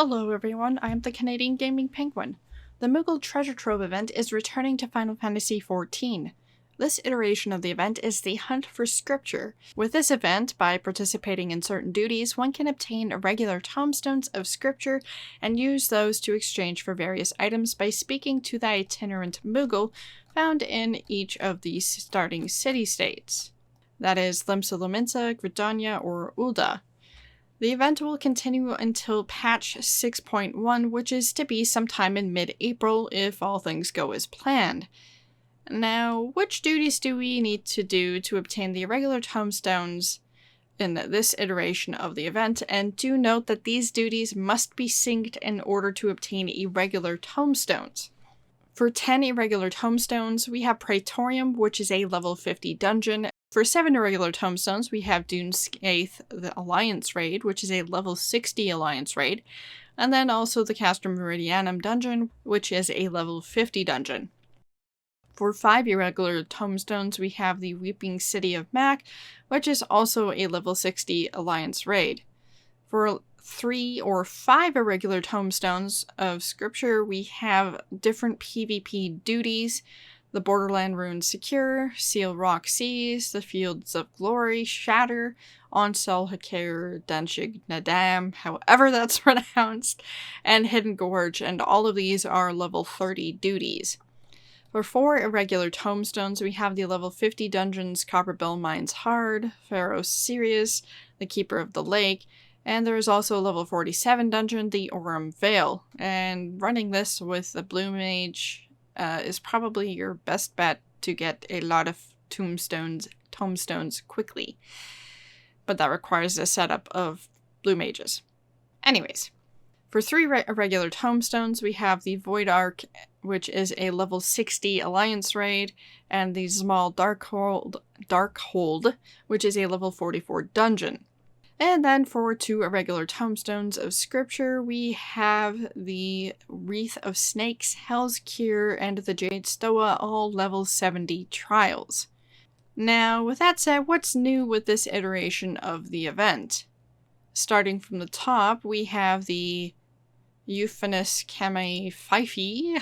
Hello everyone, I am the Canadian Gaming Penguin. The Moogle Treasure Trove event is returning to Final Fantasy XIV. This iteration of the event is the Hunt for Scripture. With this event, by participating in certain duties, one can obtain Irregular Tomestones of Scripture and use those to exchange for various items by speaking to the itinerant Moogle found in each of the starting city-states. That is Limsa Lominsa, Gridania, or Ul'dah. The event will continue until patch 6.1, which is to be sometime in mid-April if all things go as planned. Now, which duties do we need to do to obtain the Irregular Tomestones in this iteration of the event? And do note that these duties must be synced in order to obtain Irregular Tomestones. For 10 Irregular Tomestones, we have Praetorium, which is a level 50 dungeon. For 7 Irregular Tomestones, we have Duneskaith, the Alliance Raid, which is a level 60 Alliance Raid, and then also the Castrum Meridianum dungeon, which is a level 50 dungeon. For 5 Irregular Tomestones, we have the Weeping City of Mac, which is also a level 60 Alliance Raid. For 3 or 5 Irregular Tomestones of Scripture, we have different PvP duties. The Borderland Ruins Secure, Seal Rock Seas, the Fields of Glory, Shatter, Onsel Hakir, Danshig Nadam, however that's pronounced, and Hidden Gorge, and all of these are level 30 duties. For 4 Irregular Tomestones, we have the level 50 dungeons Copperbell Mines Hard, Pharaoh Sirius, the Keeper of the Lake, and there is also a level 47 dungeon, the Aurum Vale, and running this with the Blue Mage is probably your best bet to get a lot of tomestones quickly. But that requires a setup of blue mages. Anyways, for 3 Irregular Tomestones, we have the Void Ark, which is a level 60 Alliance Raid, and the Small Darkhold, which is a level 44 dungeon. And then for 2 Irregular Tomestones of Scripture, we have the Wreath of Snakes, Hell's Cure, and the Jade Stoa, all level 70 trials. Now, with that said, what's new with this iteration of the event? Starting from the top, we have the Euphanus Kame Fifi,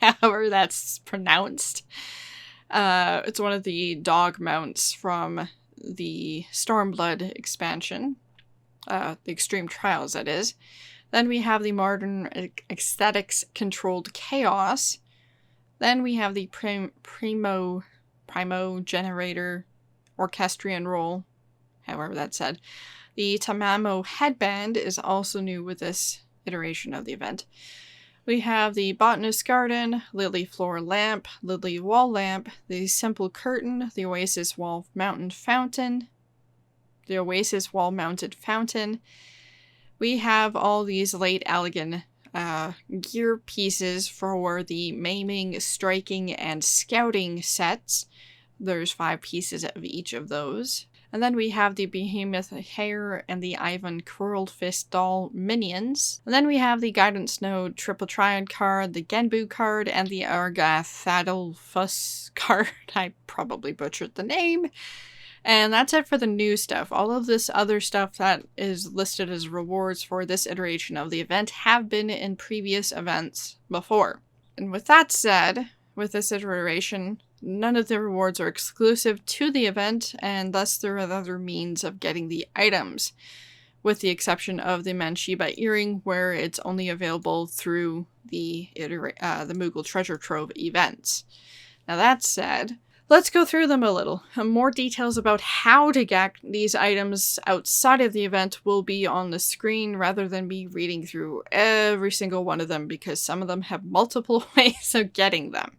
however that's pronounced. It's one of the dog mounts from the Stormblood expansion, the Extreme Trials that is. Then we have the Modern Aesthetics Controlled Chaos. Then we have the Primo Generator Orchestrion Roll, however that's said. The Tamamo Headband is also new with this iteration of the event. We have the Botanist Garden, Lily Floor Lamp, Lily Wall Lamp, the Simple Curtain, the Oasis Wall Mounted Fountain. We have all these late Allegan gear pieces for the Maiming, Striking, and Scouting sets. There's 5 pieces of each of those. And then we have the Behemoth Hare and the Ivan Curled Fist Doll minions. And then we have the Guidance Node Triple Triad card, the Genbu card, and the Argath Thadalfus card. I probably butchered the name. And that's it for the new stuff. All of this other stuff that is listed as rewards for this iteration of the event have been in previous events before. And with that said, with this iteration, none of the rewards are exclusive to the event, and thus there are other means of getting the items, with the exception of the Manshiba earring, where it's only available through the Moogle Treasure Trove events. Now that said, let's go through them a little. More details about how to get these items outside of the event will be on the screen rather than me reading through every single one of them, because some of them have multiple ways of getting them.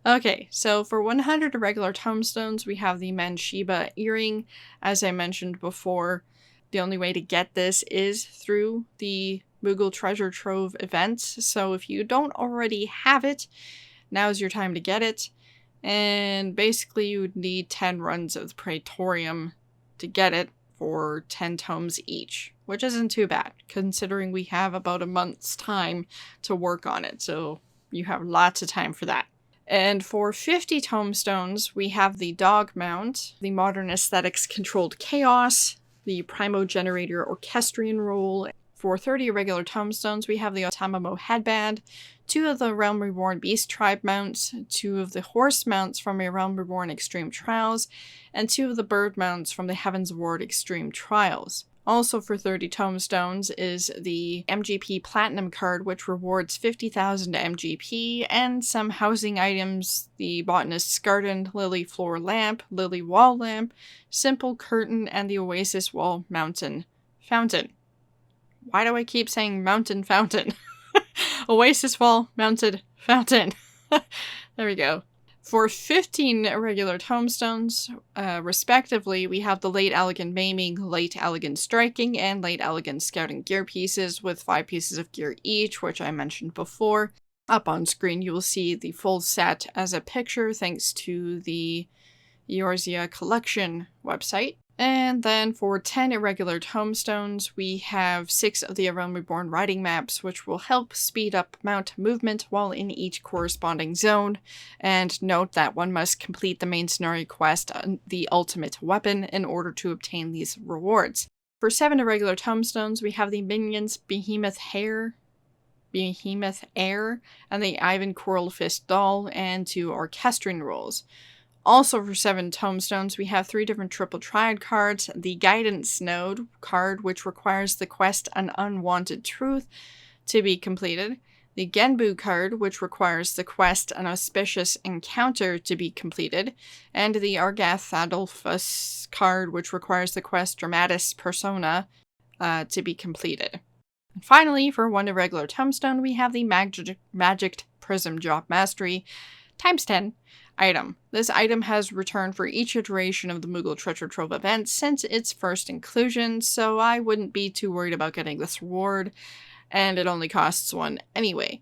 Okay, so for 100 Irregular Tomestones, we have the Manshiba earring. As I mentioned before, the only way to get this is through the Moogle Treasure Trove events. So if you don't already have it, now's your time to get it. And basically you would need 10 runs of Praetorium to get it for 10 tomes each, which isn't too bad, considering we have about a month's time to work on it. So you have lots of time for that. And for 50 tomestones, we have the Dog Mount, the Modern Aesthetics Controlled Chaos, the Primo Generator Orchestrion Roll, For 30 Irregular Tomestones, we have the Otamamo Headband, 2 of the Realm Reborn Beast Tribe mounts, 2 of the Horse mounts from a Realm Reborn Extreme Trials, and 2 of the Bird mounts from the Heaven's Ward Extreme Trials. Also for 30 Tomestones is the MGP Platinum card, which rewards 50,000 MGP, and some housing items, the Botanist's Garden, Lily Floor Lamp, Lily Wall Lamp, Simple Curtain, and the Oasis Wall Mountain Fountain. Why do I keep saying Mountain Fountain? Oasis Wall Mounted Fountain. There we go. For 15 Irregular Tomestones, respectively, we have the Late Elegant Maiming, Late Elegant Striking, and Late Elegant Scouting gear pieces with 5 pieces of gear each, which I mentioned before. Up on screen, you will see the full set as a picture thanks to the Eorzea Collection website. And then for 10 Irregular Tomestones, we have 6 of the Realm Reborn riding maps, which will help speed up mount movement while in each corresponding zone. And note that one must complete the main scenario quest, the Ultimate Weapon, in order to obtain these rewards. For 7 Irregular Tomestones, we have the Minions Behemoth Air, and the Ivan Quarrelfist Doll, and 2 Orchestrion rolls. Also for 7 Tomestones, we have 3 different Triple Triad cards, the Guidance Node card, which requires the quest An Unwanted Truth to be completed, the Genbu card, which requires the quest An Auspicious Encounter to be completed, and the Argath Adolphus card, which requires the quest Dramatis Persona to be completed. And finally, for 1 Irregular Tomestone, we have the Magic Prism Job Mastery ×10 item. This item has returned for each iteration of the Moogle Treasure Trove event since its first inclusion, so I wouldn't be too worried about getting this reward, and it only costs 1 anyway.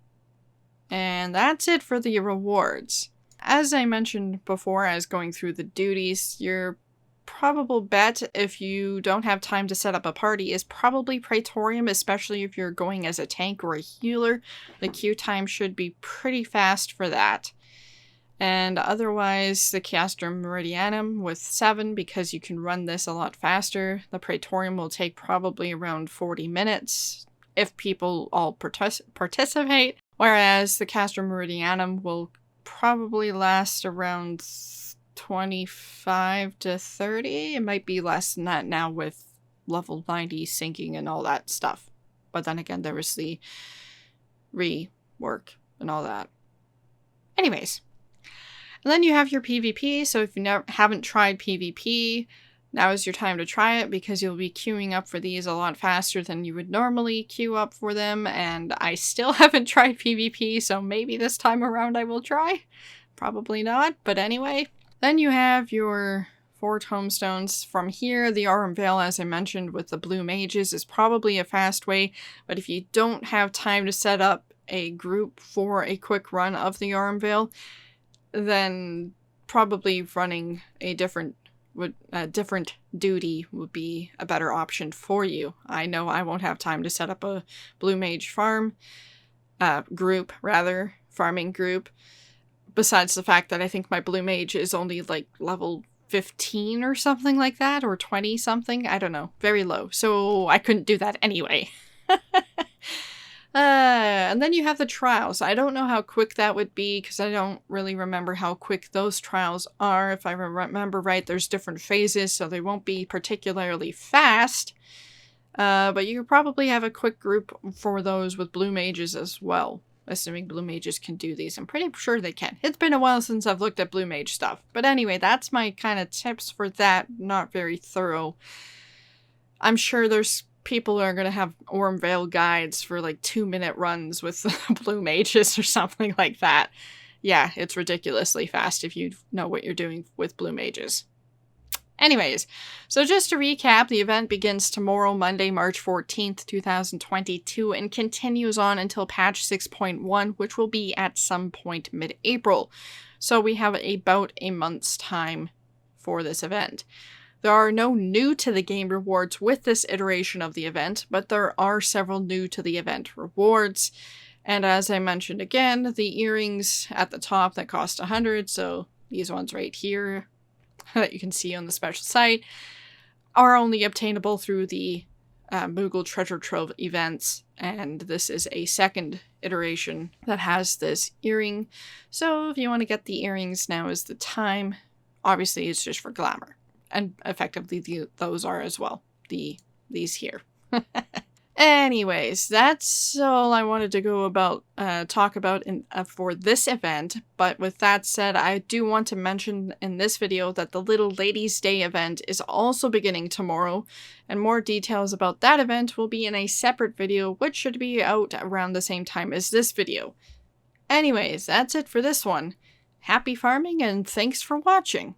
And that's it for the rewards. As I mentioned before, as going through the duties, your probable bet, if you don't have time to set up a party, is probably Praetorium, especially if you're going as a tank or a healer. The queue time should be pretty fast for that. And otherwise, the Castrum Meridianum with 7, because you can run this a lot faster. The Praetorium will take probably around 40 minutes if people all participate, whereas the Castrum Meridianum will probably last around 25 to 30. It might be less than that now with level 90 syncing and all that stuff. But then again, there was the rework and all that. Anyways. And then you have your PvP, so if you haven't tried PvP, now is your time to try it because you'll be queuing up for these a lot faster than you would normally queue up for them, and I still haven't tried PvP, so maybe this time around I will try. Probably not, but anyway. Then you have your 4 tomestones. From here, the Aurum Vale, as I mentioned, with the blue mages is probably a fast way, but if you don't have time to set up a group for a quick run of the Aurum Vale, then probably running a different duty would be a better option for you. I know I won't have time to set up a blue mage farming group, besides the fact that I think my blue mage is only like level 15 or something like that, or 20 something, I don't know, very low, so I couldn't do that anyway. And then you have the trials. I don't know how quick that would be because I don't really remember how quick those trials are. If I remember right, there's different phases, so they won't be particularly fast. But you could probably have a quick group for those with blue mages as well, assuming blue mages can do these. I'm pretty sure they can. It's been a while since I've looked at blue mage stuff. But anyway, that's my kind of tips for that. Not very thorough. I'm sure there's people are going to have Aurum Vale guides for like 2-minute runs with blue mages or something like that. Yeah, it's ridiculously fast if you know what you're doing with blue mages. Anyways, so just to recap, the event begins tomorrow, Monday, March 14th, 2022, and continues on until patch 6.1, which will be at some point mid-April. So we have about a month's time for this event. There are no new to the game rewards with this iteration of the event, but there are several new to the event rewards. And as I mentioned again, the earrings at the top that cost 100, so these ones right here that you can see on the special site, are only obtainable through the Moogle Treasure Trove events, and this is a second iteration that has this earring. So if you want to get the earrings, now is the time. Obviously, it's just for glamour, and effectively those are as well. These here. Anyways, that's all I wanted to go about talk about for this event. But with that said, I do want to mention in this video that the Little Ladies' Day event is also beginning tomorrow, and more details about that event will be in a separate video, which should be out around the same time as this video. Anyways, that's it for this one. Happy farming and thanks for watching!